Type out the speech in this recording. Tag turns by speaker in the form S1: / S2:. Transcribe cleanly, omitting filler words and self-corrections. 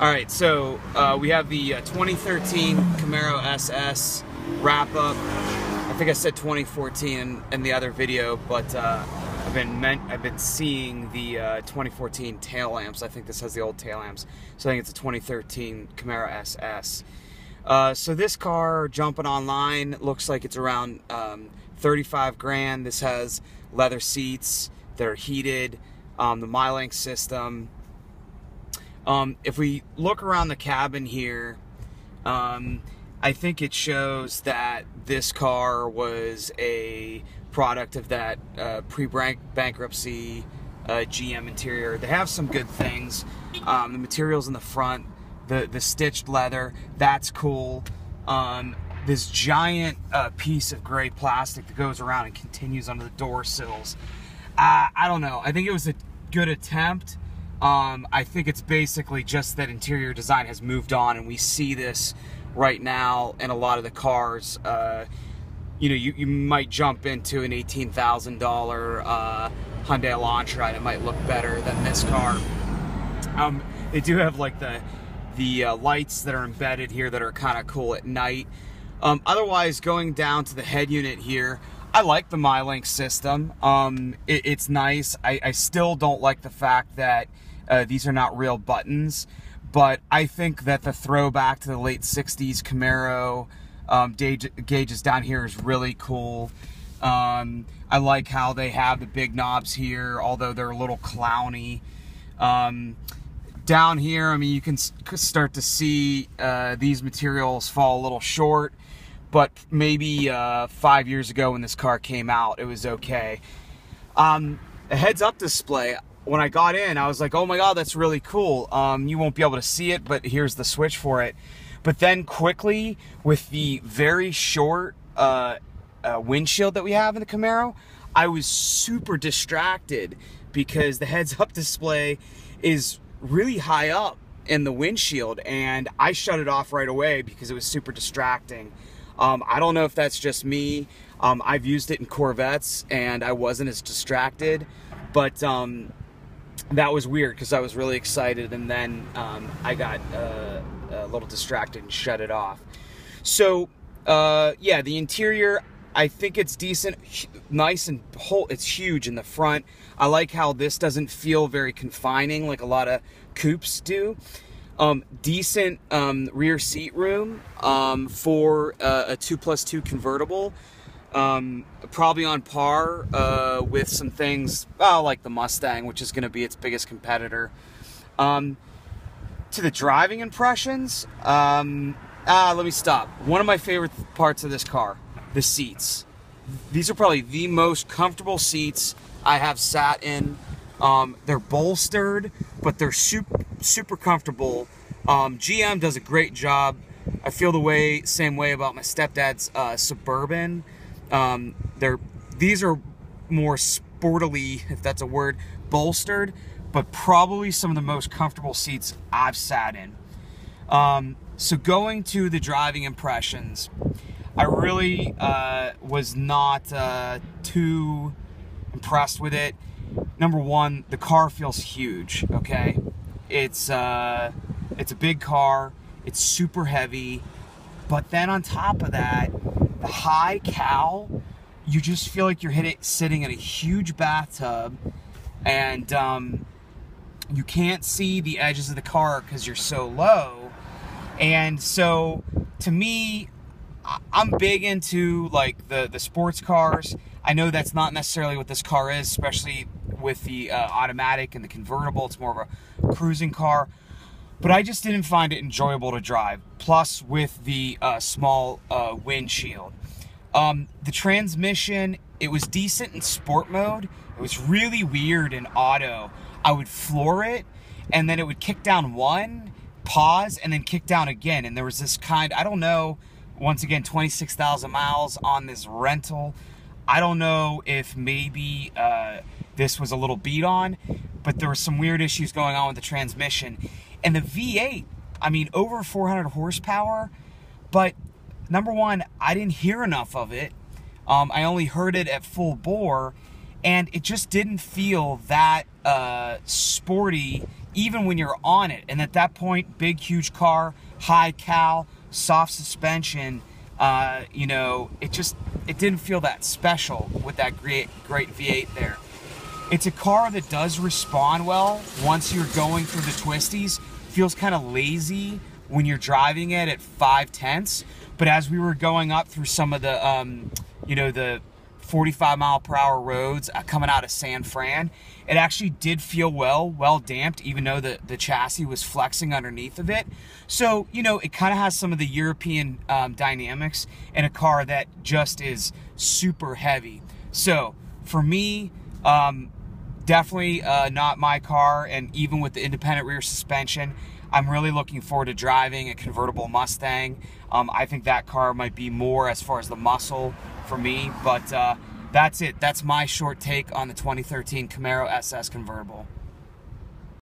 S1: Alright, so we have the 2013 Camaro SS wrap-up. I think I said 2014 in the other video, but I've been seeing the 2014 tail lamps. I think this has the old tail lamps. So I think it's a 2013 Camaro SS. So this car, jumping online, looks like it's around 35 grand. This has leather seats. They're heated. The MyLink system. If we look around the cabin here, I think it shows that this car was a product of that pre-bankruptcy GM interior. They have some good things. The materials in the front, the stitched leather, that's cool. This giant piece of gray plastic that goes around and continues under the door sills. I don't know. I think it was a good attempt. I think it's basically just that interior design has moved on, and we see this right now in a lot of the cars. You know, you might jump into an $18,000 Hyundai Elantra and it might look better than this car. They do have like the lights that are embedded here that are kind of cool at night. Otherwise, going down to the head unit here, I like the MyLink system. It's nice. I still don't like the fact that these are not real buttons, but I think that the throwback to the late 60s Camaro gauges down here is really cool. I like how they have the big knobs here, although they're a little clowny. Down here, I mean, you can start to see these materials fall a little short, but maybe 5 years ago when this car came out, it was okay. A heads-up display. When I got in, I was like, oh my god, that's really cool. You won't be able to see it, but here's the switch for it. But then quickly, with the very short windshield that we have in the Camaro, I was super distracted because the heads-up display is really high up in the windshield, and I shut it off right away because it was super distracting. I don't know if that's just me. I've used it in Corvettes, and I wasn't as distracted, but that was weird because I was really excited, and then I got a little distracted and shut it off. So yeah, the interior, I think it's decent, nice, and it's huge in the front. I like how this doesn't feel very confining like a lot of coupes do. Decent rear seat room for a 2+2 convertible. Probably on par with some things like the Mustang, which is going to be its biggest competitor. To the driving impressions, let me stop. One of my favorite parts of this car, the seats. These are probably the most comfortable seats I have sat in. They're bolstered, but they're super comfortable. GM does a great job. I feel the same way about my stepdad's Suburban. These are more sportily, if that's a word, bolstered, but probably some of the most comfortable seats I've sat in. So going to the driving impressions, I really was not too impressed with it. Number one, the car feels huge, okay? It's a big car, it's super heavy, but then on top of that, the high cowl, you just feel like you're sitting in a huge bathtub, and you can't see the edges of the car because you're so low. And so, to me, I'm big into like the sports cars. I know that's not necessarily what this car is, especially with the automatic and the convertible. It's more of a cruising car. But I just didn't find it enjoyable to drive. Plus, with the small windshield. The transmission, it was decent in sport mode. It was really weird in auto. I would floor it, and then it would kick down one, pause, and then kick down again. And there was this kind, I don't know, once again, 26,000 miles on this rental. I don't know if maybe this was a little beat on, but there were some weird issues going on with the transmission. And the V8, I mean, over 400 horsepower, but number one, I didn't hear enough of it. I only heard it at full bore, and it just didn't feel that sporty even when you're on it. And at that point, big, huge car, high cal, soft suspension, you know, it didn't feel that special with that great V8 there. It's a car that does respond well once you're going through the twisties. Feels kind of lazy when you're driving it at 5/10, but as we were going up through some of the, you know, the 45-mile-per-hour roads coming out of San Fran, it actually did feel well damped, even though the chassis was flexing underneath of it. So, you know, it kind of has some of the European dynamics in a car that just is super heavy. So, for me, definitely not my car, and even with the independent rear suspension, I'm really looking forward to driving a convertible Mustang. I think that car might be more as far as the muscle for me, but that's it. That's my short take on the 2013 Camaro SS convertible.